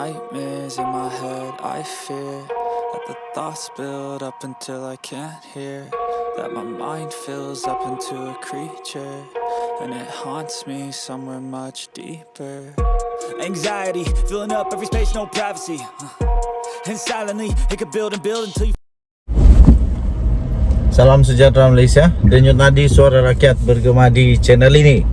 nightmares in my head, I fear that the thoughts build up until I can't hear, that my mind fills up into a creature, and it haunts me somewhere much deeper. Anxiety, filling up every space, no privacy, and silently, it could build and build until you... Salam sejahtera Malaysia. Denyut nadi suara rakyat bergema di channel ini.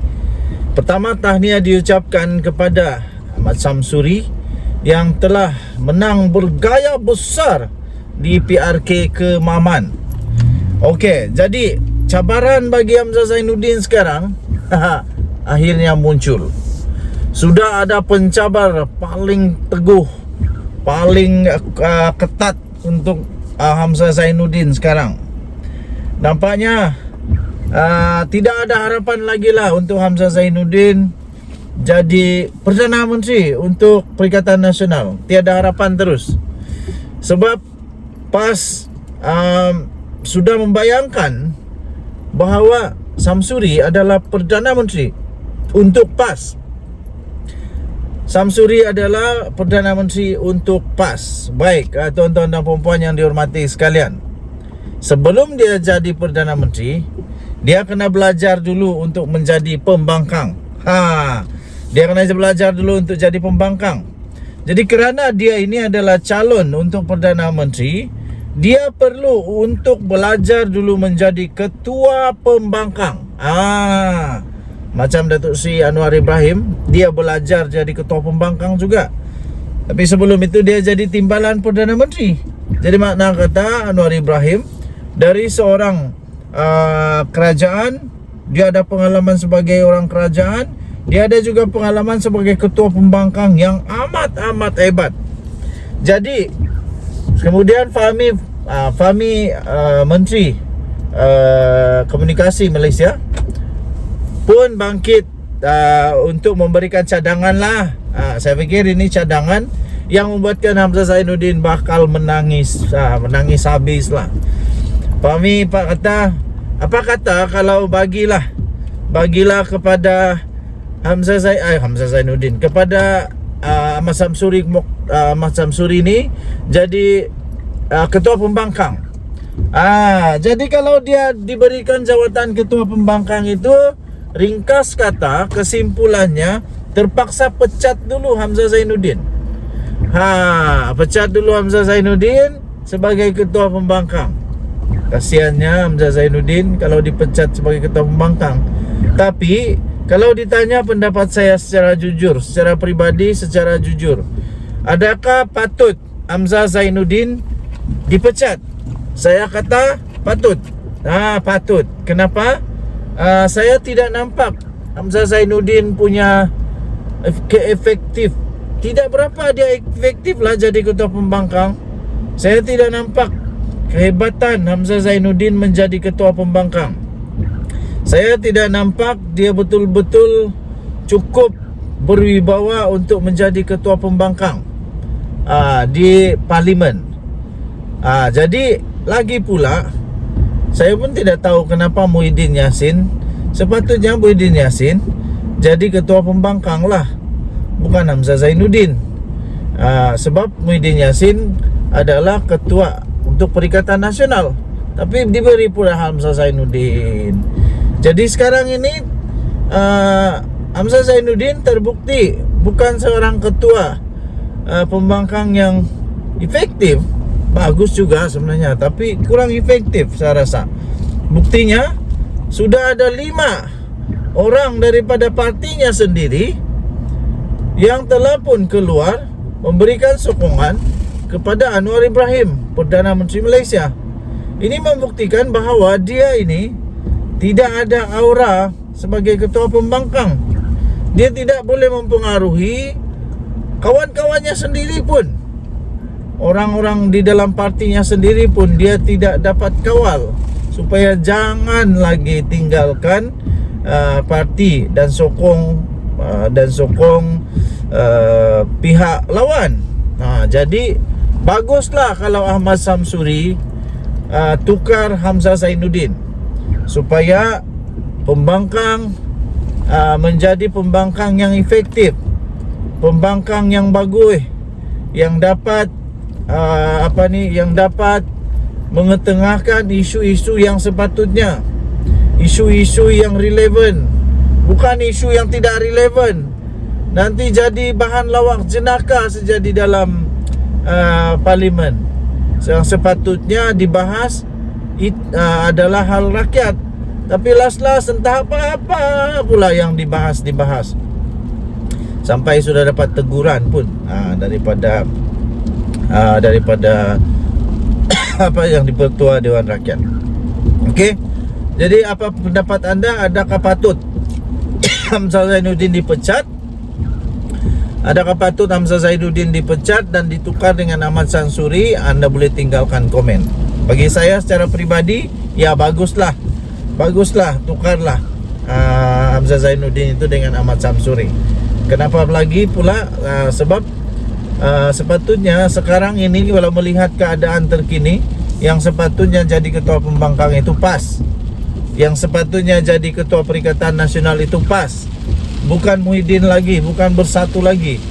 Pertama, tahniah diucapkan kepada Ahmad Samsuri yang telah menang bergaya besar di PRK Kemaman. Okey, jadi cabaran bagi Hamzah Zainuddin sekarang akhirnya muncul. Sudah ada pencabar paling teguh, paling ketat untuk Hamzah Zainuddin sekarang. Nampaknya tidak ada harapan lagi lah untuk Hamzah Zainuddin jadi Perdana Menteri untuk Perikatan Nasional. Tiada harapan terus. Sebab PAS sudah membayangkan bahawa Samsuri adalah Perdana Menteri untuk PAS. Samsuri adalah Perdana Menteri untuk PAS. Baik, tuan-tuan dan puan-puan yang dihormati sekalian, sebelum dia jadi Perdana Menteri, dia kena belajar dulu untuk menjadi pembangkang. Dia kena belajar dulu untuk jadi pembangkang. Jadi kerana dia ini adalah calon untuk Perdana Menteri, dia perlu untuk belajar dulu menjadi ketua pembangkang. Macam Datuk Seri Anwar Ibrahim, dia belajar jadi ketua pembangkang juga. Tapi sebelum itu dia jadi timbalan Perdana Menteri. Jadi makna kata Anwar Ibrahim, dari seorang kerajaan, dia ada pengalaman sebagai orang kerajaan, dia ada juga pengalaman sebagai ketua pembangkang yang amat hebat. Jadi kemudian Fahmi Menteri Komunikasi Malaysia pun bangkit untuk memberikan cadangan lah. Saya fikir ini cadangan yang membuatkan Hamzah Zainuddin bakal menangis habis lah. Fahmi apa kata kalau bagilah kepada Hamzah Zainuddin, kepada Ahmad Samsuri ini jadi ketua pembangkang. Jadi kalau dia diberikan jawatan ketua pembangkang itu, ringkas kata kesimpulannya terpaksa pecat dulu Hamzah Zainuddin. Pecat dulu Hamzah Zainuddin sebagai ketua pembangkang. Kasiannya Hamzah Zainuddin kalau dipecat sebagai ketua pembangkang. Tapi kalau ditanya pendapat saya secara jujur, secara pribadi, secara jujur, adakah patut Hamzah Zainuddin dipecat? Saya kata patut. Patut. Kenapa? Saya tidak nampak Hamzah Zainuddin punya efektif. Tidak berapa dia efektif lah jadi ketua pembangkang. Saya tidak nampak kehebatan Hamzah Zainuddin menjadi ketua pembangkang. Saya tidak nampak dia betul-betul cukup berwibawa untuk menjadi ketua pembangkang di parlimen. Jadi lagi pula, saya pun tidak tahu kenapa Muhyiddin Yassin, sepatutnya Muhyiddin Yassin jadi ketua pembangkang lah, bukan Hamzah Zainuddin. Sebab Muhyiddin Yassin adalah ketua untuk Perikatan Nasional, tapi diberi pula Hamzah Zainuddin. Jadi sekarang ini Hamzah Zainuddin terbukti bukan seorang ketua pembangkang yang efektif. Bagus juga sebenarnya, tapi kurang efektif saya rasa. Buktinya sudah ada 5 orang daripada partinya sendiri yang telah pun keluar memberikan sokongan kepada Anwar Ibrahim, Perdana Menteri Malaysia. Ini membuktikan bahawa dia ini tidak ada aura sebagai ketua pembangkang. Dia tidak boleh mempengaruhi kawan-kawannya sendiri pun. Orang-orang di dalam partinya sendiri pun dia tidak dapat kawal supaya jangan lagi tinggalkan parti dan sokong pihak lawan. Jadi baguslah kalau Ahmad Samsuri tukar Hamzah Zainuddin supaya pembangkang menjadi pembangkang yang efektif, pembangkang yang bagus, yang dapat yang dapat mengetengahkan isu-isu yang sepatutnya, isu-isu yang relevan, bukan isu yang tidak relevan. Nanti jadi bahan lawak jenaka saja di dalam parlimen. Yang sepatutnya dibahas adalah hal rakyat, tapi last entah apa pula yang dibahas. Sampai sudah dapat teguran pun daripada apa yang dipertua Dewan Rakyat. Okey. Jadi apa pendapat anda? Adakah patut Hamzah Zainuddin dipecat? Adakah patut Hamzah Zainuddin dipecat dan ditukar dengan Ahmad Sansuri? Anda boleh tinggalkan komen. Bagi saya secara peribadi, ya baguslah, tukarlah Hamzah Zainuddin itu dengan Ahmad Sansuri. Kenapa lagi pula? Sebab sepatutnya sekarang ini kalau melihat keadaan terkini, yang sepatutnya jadi ketua pembangkang itu PAS, yang sepatutnya jadi ketua Perikatan Nasional itu PAS, bukan Muhyiddin lagi, bukan Bersatu lagi.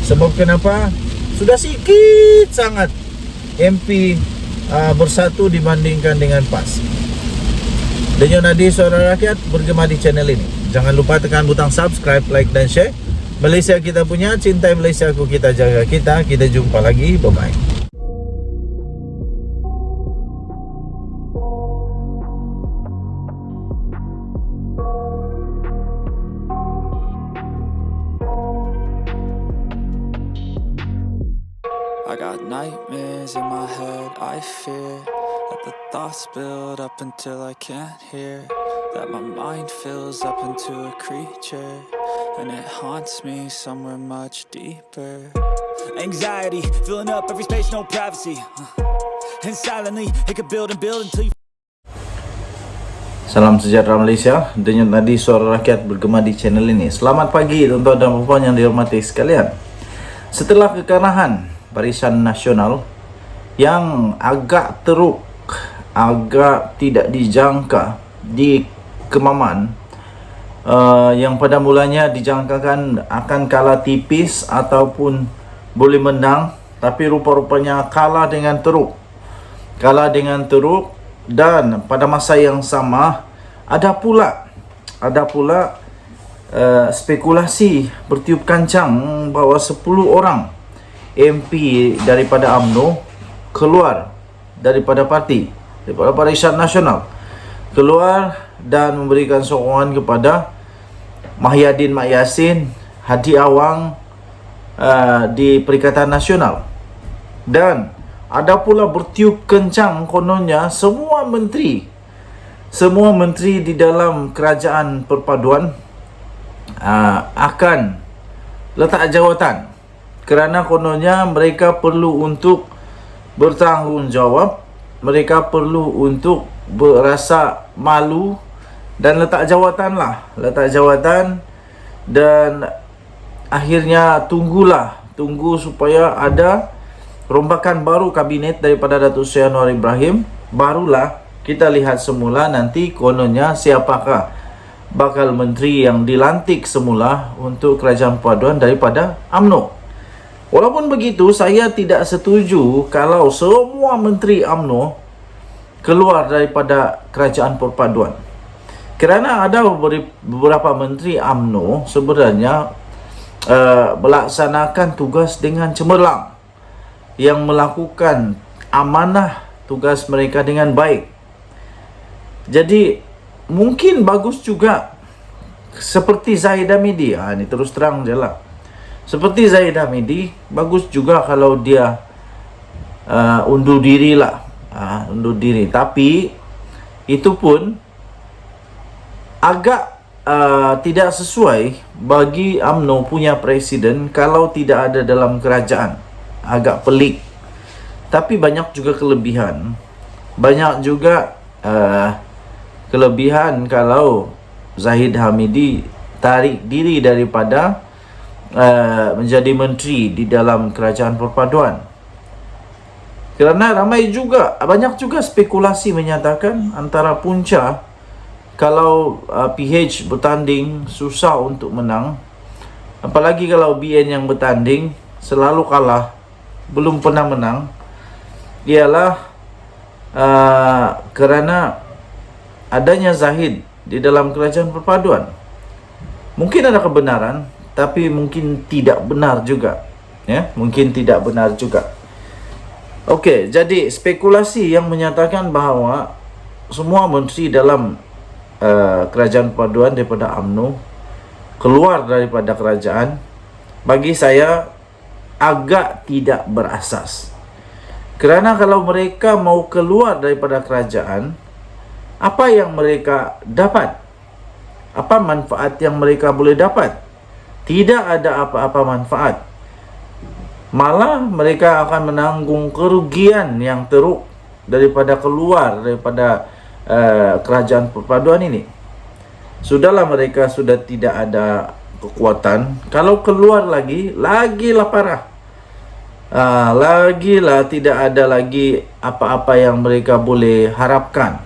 Sebab kenapa? Sudah sikit sangat MP Bersatu dibandingkan dengan PAS. Denyut Nadi Suara Rakyat bergema di channel ini. Jangan lupa tekan butang subscribe, like dan share. Malaysia kita punya, cintai Malaysia ku, kita jaga kita. Kita jumpa lagi, bye-bye. I got nightmares in my head, I fear that the thoughts build up until I can't hear, that my mind fills up into a creature, and it haunts me somewhere much deeper. Anxiety, filling up every space, no privacy. And silently, it could build and build until you... Salam sejahtera Malaysia. Denyut Nadi Suara Rakyat bergema di channel ini. Selamat pagi tuan-tuan dan puan yang dihormati sekalian. Setelah kekalahan Barisan Nasional yang agak teruk, agak tidak dijangka di Kemaman, yang pada mulanya dijangkakan akan kalah tipis ataupun boleh menang, tapi rupa-rupanya kalah dengan teruk. Dan pada masa yang sama ada pula spekulasi bertiup kancang bahawa 10 orang MP daripada UMNO keluar daripada parti, daripada Barisan Nasional, keluar dan memberikan sokongan kepada Mahyadin Mak Yassin, Hadi Awang di Perikatan Nasional. Dan ada pula bertiup kencang kononnya semua menteri di dalam kerajaan perpaduan akan letak jawatan, kerana kononnya mereka perlu untuk bertanggungjawab, mereka perlu untuk berasa malu dan letak jawatan. Dan akhirnya tunggu supaya ada rombakan baru kabinet daripada Datuk Seri Anwar Ibrahim. Barulah kita lihat semula nanti kononnya siapakah bakal menteri yang dilantik semula untuk kerajaan perpaduan daripada UMNO. Walaupun begitu, saya tidak setuju kalau semua menteri UMNO keluar daripada kerajaan perpaduan. Kerana ada beberapa menteri UMNO sebenarnya melaksanakan tugas dengan cemerlang, yang melakukan amanah tugas mereka dengan baik. Jadi mungkin bagus juga seperti Zahid Hamidi. Ini terus terang je lah. Seperti Zahid Hamidi, bagus juga kalau dia undur diri lah. Undur diri. Tapi itu pun agak tidak sesuai bagi UMNO punya presiden kalau tidak ada dalam kerajaan. Agak pelik. Tapi banyak juga kelebihan. Banyak juga kelebihan kalau Zahid Hamidi tarik diri daripada menjadi menteri di dalam kerajaan perpaduan. Kerana banyak juga spekulasi menyatakan antara punca kalau PH bertanding susah untuk menang, apalagi kalau BN yang bertanding selalu kalah belum pernah menang ialah kerana adanya Zahid di dalam kerajaan perpaduan. Mungkin ada kebenaran, tapi mungkin tidak benar juga. Ya, mungkin tidak benar juga. Okey, jadi spekulasi yang menyatakan bahawa semua menteri dalam kerajaan perpaduan daripada UMNO keluar daripada kerajaan, bagi saya agak tidak berasas. Kerana kalau mereka mau keluar daripada kerajaan, apa yang mereka dapat? Apa manfaat yang mereka boleh dapat? Tidak ada apa-apa manfaat. Malah mereka akan menanggung kerugian yang teruk daripada keluar daripada kerajaan perpaduan ini. Sudahlah, mereka sudah tidak ada kekuatan. Kalau keluar lagilah parah. Lagilah tidak ada lagi apa-apa yang mereka boleh harapkan.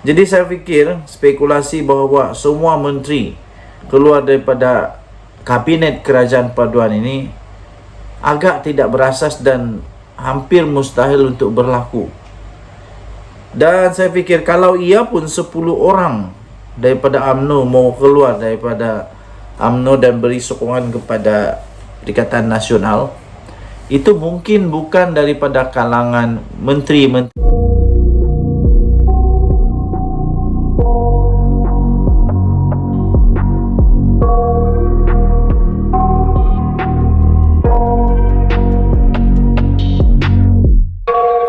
Jadi saya fikir spekulasi bahawa semua menteri keluar daripada kabinet kerajaan perpaduan ini agak tidak berasas dan hampir mustahil untuk berlaku. Dan saya fikir kalau ia pun 10 orang daripada UMNO mau keluar daripada UMNO dan beri sokongan kepada Perikatan Nasional, itu mungkin bukan daripada kalangan menteri-menteri.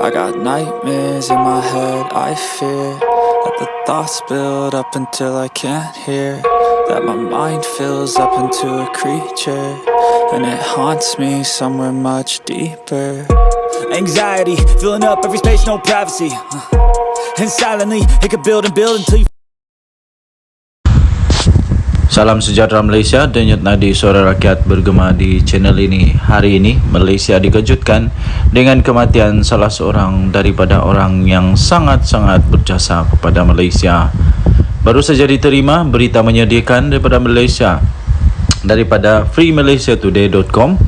I got nightmares in my head, I fear that the thoughts build up until I can't hear, that my mind fills up into a creature, and it haunts me somewhere much deeper. Anxiety, filling up every space, no privacy. And silently, it could build and build until you Salam sejahtera Malaysia, denyut nadi suara rakyat bergema di channel ini. Hari ini, Malaysia dikejutkan dengan kematian salah seorang daripada orang yang sangat-sangat berjasa kepada Malaysia. Baru saja diterima berita menyedihkan daripada Malaysia, daripada freemalaysiatoday.com.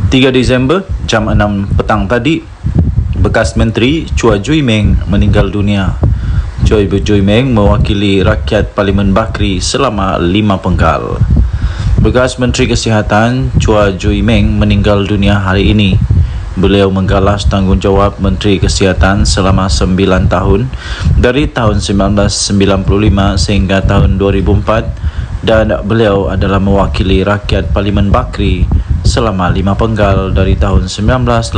3 Disember, jam 6 petang tadi, bekas Menteri Chua Jui Meng meninggal dunia. Chua Jui Meng mewakili rakyat Parlimen Bakri selama 5 penggal. Bekas Menteri Kesihatan Chua Jui Meng meninggal dunia hari ini. Beliau menggalas tanggungjawab Menteri Kesihatan selama 9 tahun dari tahun 1995 sehingga tahun 2004, dan beliau adalah mewakili rakyat Parlimen Bakri selama 5 penggal dari tahun 1986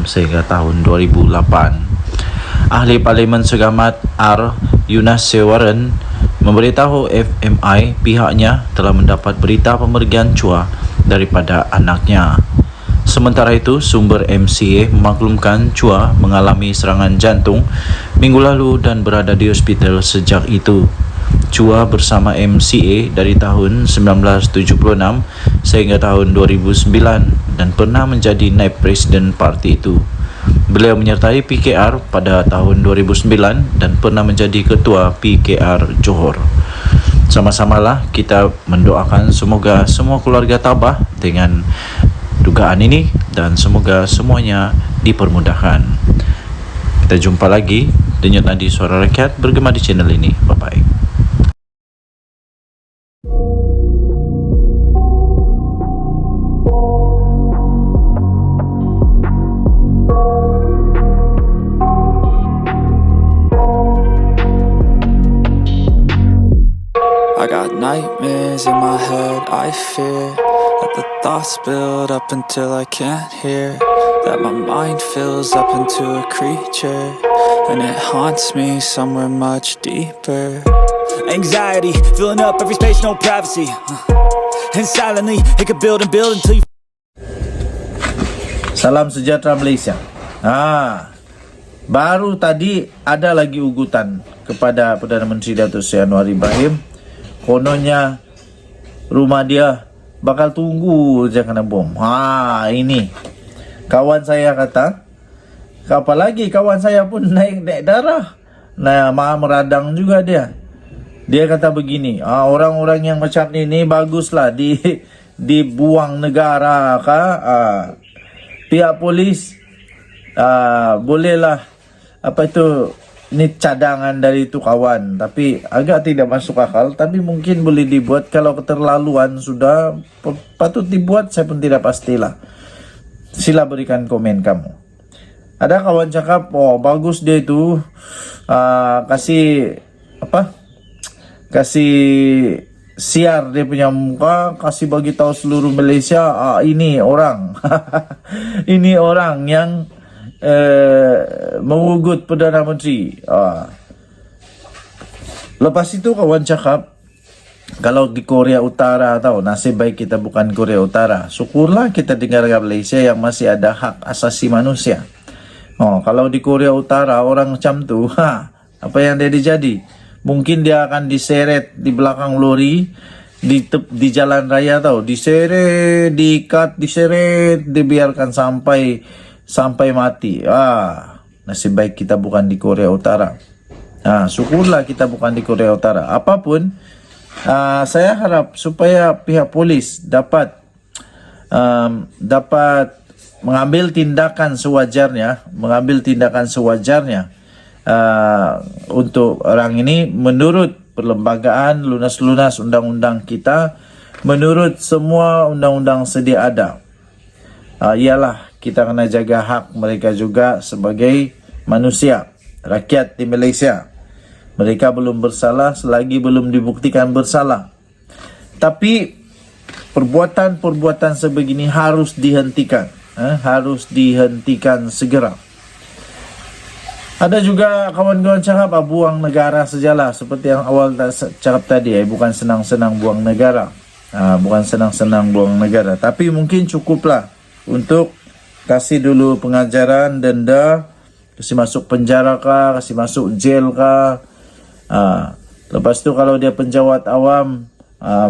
sehingga tahun 2008. Ahli Parlimen Segamat R. Yunus Warren memberitahu FMI pihaknya telah mendapat berita pemergian Chua daripada anaknya. Sementara itu, sumber MCA memaklumkan Chua mengalami serangan jantung minggu lalu dan berada di hospital sejak itu. Chua bersama MCA dari tahun 1976 sehingga tahun 2009 dan pernah menjadi naib presiden parti itu. Beliau menyertai PKR pada tahun 2009 dan pernah menjadi ketua PKR Johor. Sama-samalah kita mendoakan semoga semua keluarga tabah dengan dugaan ini dan semoga semuanya dipermudahkan. Kita jumpa lagi denyut nadi suara rakyat bergema di channel ini. Bye-bye. I got nightmares in my head, I fear that the thoughts build up until I can't hear, that my mind fills up into a creature, and it haunts me somewhere much deeper. anxiety, filling up every space, no privacy. And silently, it could build and build until you Salam sejahtera Malaysia. Baru tadi ada lagi ugutan kepada Perdana Menteri Datuk Seri Anwar Ibrahim. Kononnya rumah dia bakal tunggu je kena bom. Ini kawan saya kata, apalagi kawan saya pun naik darah. Meradang juga dia. Dia kata begini, orang-orang yang macam ni baguslah dibuang negara kah? pihak polis bolehlah ni cadangan dari itu kawan, tapi agak tidak masuk akal, tapi mungkin boleh dibuat. Kalau keterlaluan sudah patut dibuat, saya pun tidak pastilah. Sila berikan komen kamu. Ada kawan cakap, oh bagus dia itu, kasih siar dia punya muka, kasih bagi tahu seluruh Malaysia, ini orang ini orang yang mengugut Perdana Menteri. Lepas itu kawan cakap, kalau di Korea Utara tahu, nasib baik kita bukan Korea Utara. Syukurlah kita di negara Malaysia yang masih ada hak asasi manusia. Kalau di Korea Utara orang macam tu, apa yang dia jadi? Mungkin dia akan diseret di belakang lori di jalan raya tahu, diseret, diikat, diseret, dibiarkan sampai mati. Nasib baik kita bukan di Korea Utara. Syukurlah kita bukan di Korea Utara. Apapun, saya harap supaya pihak polis dapat mengambil tindakan sewajarnya, untuk orang ini menurut perlembagaan, lunas-lunas undang-undang kita, menurut semua undang-undang sedia ada. Ialah kita kena jaga hak mereka juga sebagai manusia, rakyat di Malaysia. Mereka belum bersalah selagi belum dibuktikan bersalah. Tapi perbuatan-perbuatan sebegini harus dihentikan, harus dihentikan segera. Ada juga kawan-kawan cakap buang negara sajalah, seperti yang awal cakap tadi, bukan senang-senang buang negara. Bukan senang-senang buang negara, tapi mungkin cukuplah untuk kasih dulu pengajaran, denda, kasih masuk penjara kah, kasih masuk jail kah. Lepas tu kalau dia penjawat awam,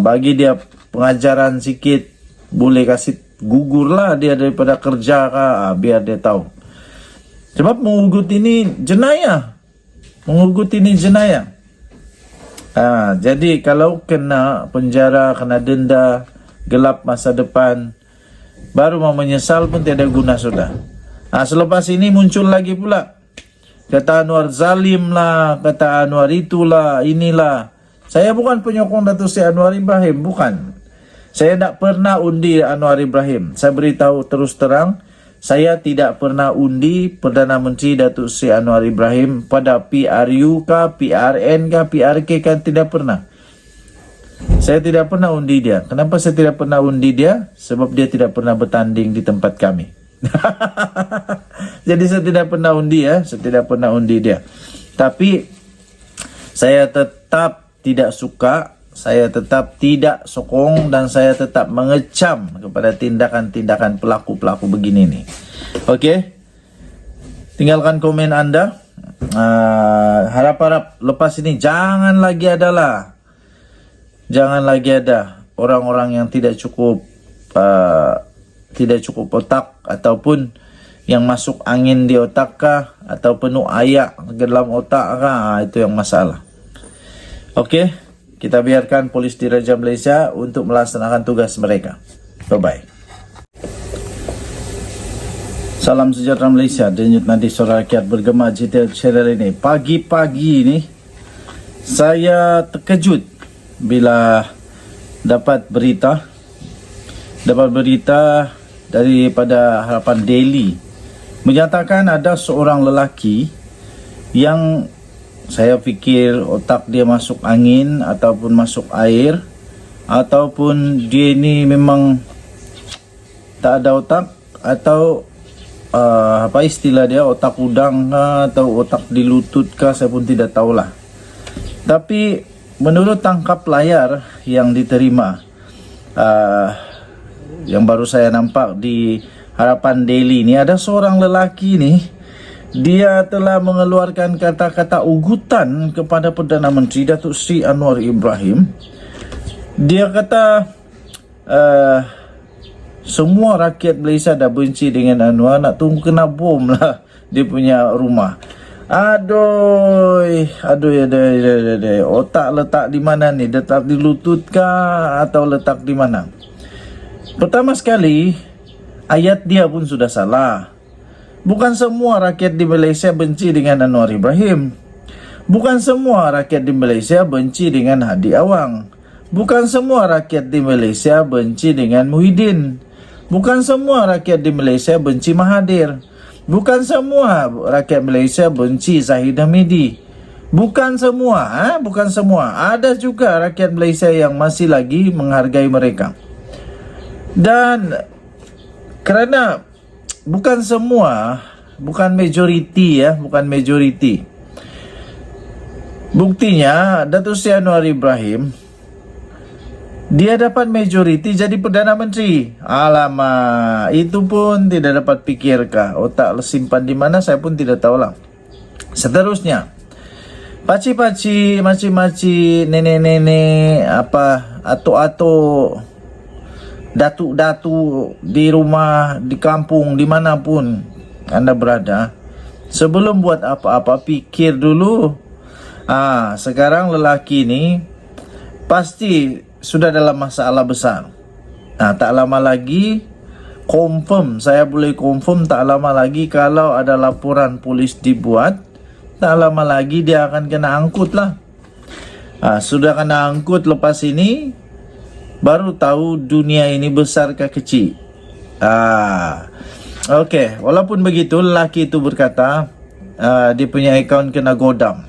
bagi dia pengajaran sikit, boleh kasih gugurlah dia daripada kerja kah, biar dia tahu. Sebab mengugut ini jenayah. Jadi kalau kena penjara, kena denda, gelap masa depan, baru mau menyesal pun tiada guna sudah. Selepas ini muncul lagi pula, kata Anwar zalim lah, kata Anwar itulah, inilah. Saya bukan penyokong Datuk Seri Anwar Ibrahim, bukan. Saya tak pernah undi Anwar Ibrahim. Saya beritahu terus terang, saya tidak pernah undi Perdana Menteri Datuk Seri Anwar Ibrahim pada PRU kah, PRN kah, PRK kan, tidak pernah. Saya tidak pernah undi dia. Kenapa saya tidak pernah undi dia? Sebab dia tidak pernah bertanding di tempat kami. Jadi saya tidak pernah undi saya tidak pernah undi dia. Tapi saya tetap tidak suka, saya tetap tidak sokong, dan saya tetap mengecam kepada tindakan-tindakan pelaku-pelaku begini nih. Okey? Tinggalkan komen anda. Harap-harap lepas ini jangan lagi ada orang-orang yang tidak cukup otak, ataupun yang masuk angin di otak kah, atau penuh ayak ke dalam otak kah. Itu yang masalah. Okey, kita biarkan polis Diraja Malaysia untuk melaksanakan tugas mereka. Bye-bye. Salam sejahtera Malaysia. Denyut nadi suara rakyat bergema GTL channel ini. Pagi-pagi ini saya terkejut bila dapat berita daripada Harapan Daily menyatakan ada seorang lelaki yang saya fikir otak dia masuk angin ataupun masuk air, ataupun dia ini memang tak ada otak, atau apa istilah dia, otak udang kah, atau otak di lutut kah, saya pun tidak tahulah. Tapi menurut tangkap layar yang diterima, yang baru saya nampak di Harapan Daily ini, ada seorang lelaki ni, dia telah mengeluarkan kata-kata ugutan kepada Perdana Menteri Datuk Seri Anwar Ibrahim. Dia kata semua rakyat Malaysia dah benci dengan Anwar, nak tunggu kena bom lah dia punya rumah. Aduh, otak letak di mana ni? Letak di lutut kah atau letak di mana? Pertama sekali, ayat dia pun sudah salah. Bukan semua rakyat di Malaysia benci dengan Anwar Ibrahim. Bukan semua rakyat di Malaysia benci dengan Hadi Awang. Bukan semua rakyat di Malaysia benci dengan Muhyiddin. Bukan semua rakyat di Malaysia benci Mahathir. Bukan semua rakyat Malaysia benci Zahid Hamidi. Bukan semua, bukan semua. Ada juga rakyat Malaysia yang masih lagi menghargai mereka. Dan kerana bukan semua, bukan majoriti bukan majoriti. Buktinya Datuk Seri Anwar Ibrahim dia dapat majoriti jadi Perdana Menteri. Alamak, itu pun tidak dapat fikirkah? Otak simpan di mana saya pun tidak tahulah. Seterusnya, paci-paci, maci-maci, nenek-nenek, atuk-atuk, datuk-datuk di rumah, di kampung, dimanapun anda berada, sebelum buat apa-apa pikir dulu. Sekarang lelaki ni pasti sudah dalam masalah besar. Tak lama lagi, confirm, saya boleh confirm, tak lama lagi kalau ada laporan polis dibuat, tak lama lagi dia akan kena angkut lah. Sudah kena angkut lepas ini, baru tahu dunia ini besar ke kecil. Okey, walaupun begitu, lelaki itu berkata dia punya akaun kena godam.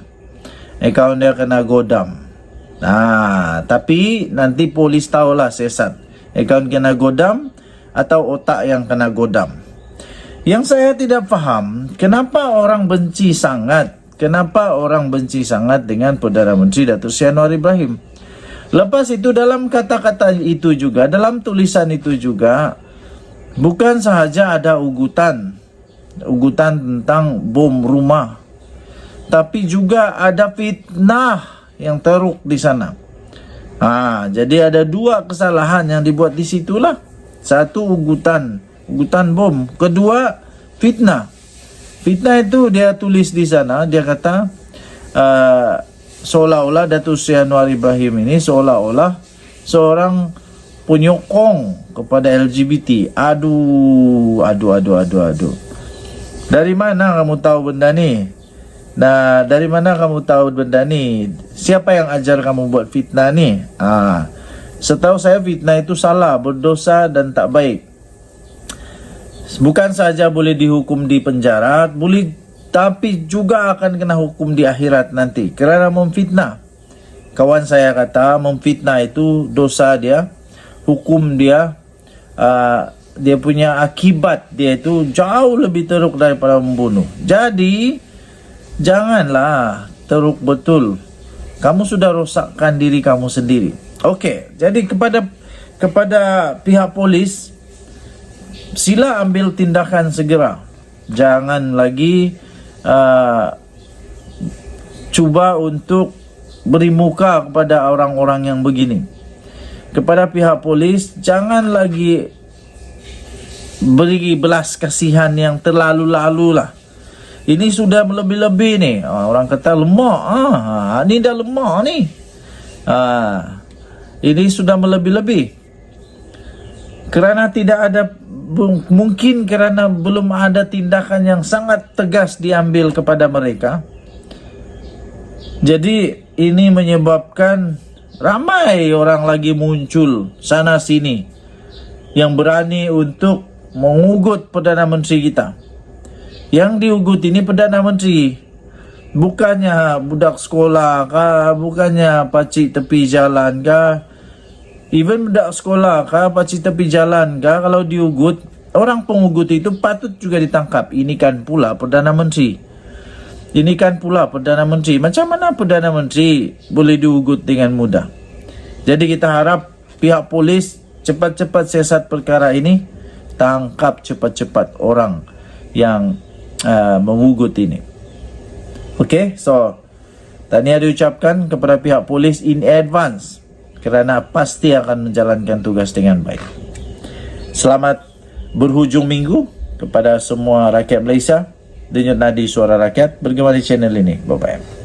Akaun dia kena godam. Tapi nanti polis tahulah siasat. Akaun kena godam atau otak yang kena godam. Yang saya tidak faham, kenapa orang benci sangat? Kenapa orang benci sangat dengan Perdana Menteri Datuk Seri Anwar Ibrahim? Lepas itu dalam kata-kata itu juga, dalam tulisan itu juga, bukan sahaja ada ugutan tentang bom rumah, tapi juga ada fitnah yang teruk di sana. Jadi ada dua kesalahan yang dibuat di situlah. Satu ugutan bom, kedua fitnah. Fitnah itu dia tulis di sana, dia kata seolah-olah Datuk Seri Anwar Ibrahim ini seolah-olah seorang penyokong kepada LGBT. Aduh. Dari mana kamu tahu benda ni? Dari mana kamu tahu benda ni? Siapa yang ajar kamu buat fitnah ni? Setahu saya fitnah itu salah, berdosa dan tak baik. Bukan saja boleh dihukum di penjara, tapi juga akan kena hukum di akhirat nanti kerana memfitnah. Kawan saya kata memfitnah itu dosa dia, hukum dia, dia punya akibat dia itu jauh lebih teruk daripada membunuh. Jadi janganlah teruk betul. Kamu sudah rosakkan diri kamu sendiri. Okey, jadi kepada pihak polis, sila ambil tindakan segera. Jangan lagi cuba untuk beri muka kepada orang-orang yang begini. Kepada pihak polis, jangan lagi beri belas kasihan yang terlalu-lalu lah. Ini sudah lebih-lebih ni. Orang kata lemak. Ni dah lemak ni. Ini sudah melebih-lebih. Kerana tidak ada, mungkin kerana belum ada tindakan yang sangat tegas diambil kepada mereka. Jadi ini menyebabkan ramai orang lagi muncul sana sini yang berani untuk mengugut Perdana Menteri kita. Yang diugut ini Perdana Menteri, bukannya budak sekolah kah, bukannya pacik tepi jalan kah. Even budak sekolah kah, pacik tepi jalan kah, kalau diugut, orang pengugut itu patut juga ditangkap. Ini kan pula Perdana Menteri. Ini kan pula Perdana Menteri. Macam mana Perdana Menteri boleh diugut dengan mudah? Jadi kita harap pihak polis cepat-cepat siasat perkara ini, tangkap cepat-cepat orang yang mengugut ini. Okey, so tahniah diucapkan kepada pihak polis in advance kerana pasti akan menjalankan tugas dengan baik. Selamat berhujung minggu kepada semua rakyat Malaysia. Denyut nadi suara rakyat bergema di channel ini. Bye-bye.